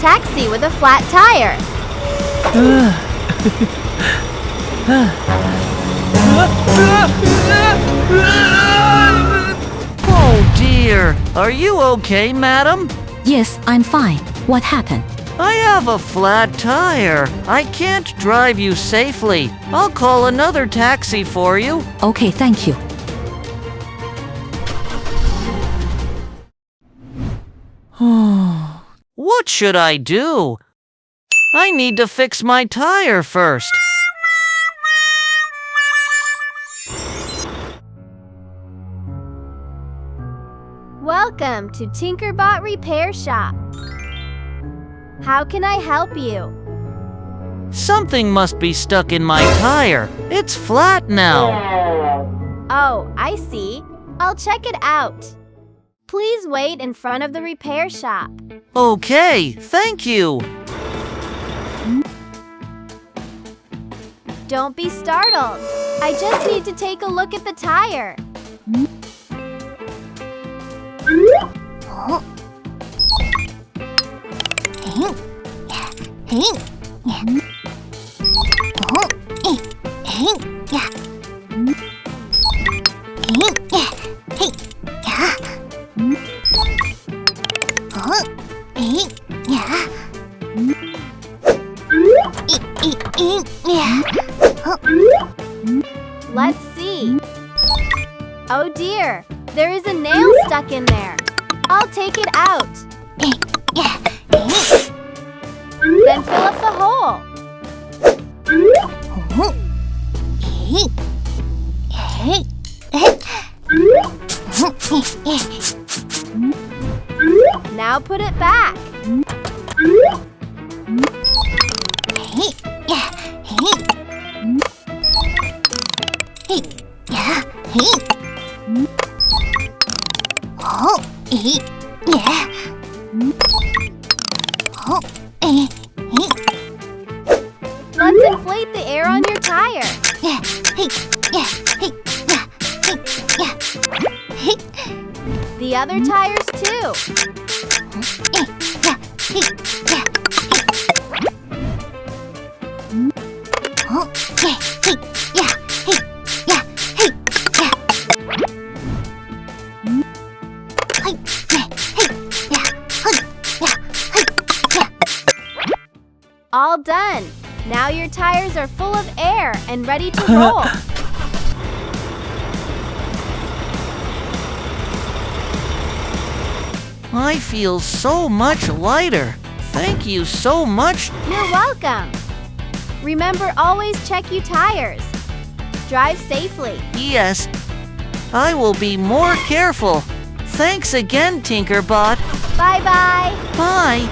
taxi with a flat tire. Oh dear, are you okay, madam? Yes, I'm fine. What happened? I have a flat tire. I can't drive you safely. I'll call another taxi for you. Okay, thank you. What should I do? I need to fix my tire first. Welcome to Tinkerbot Repair Shop. How can I help you? Something must be stuck in my tire. It's flat now. Oh, I see. I'll check it out. Please wait in front of the repair shop. Okay, thank you. Don't be startled. I just need to take a look at the tire. Let's see. Oh dear, there is a nail stuck in there. I'll take it out. Then fill up the hole. Now put it back. Let's inflate the air on your tire. The other tires too. All done. Now your tires are full of air and ready to roll. I feel so much lighter. Thank you so much. You're welcome. Remember, always check your tires. Drive safely. Yes, I will be more careful. Thanks again, Tinkerbot. Bye-bye. Bye.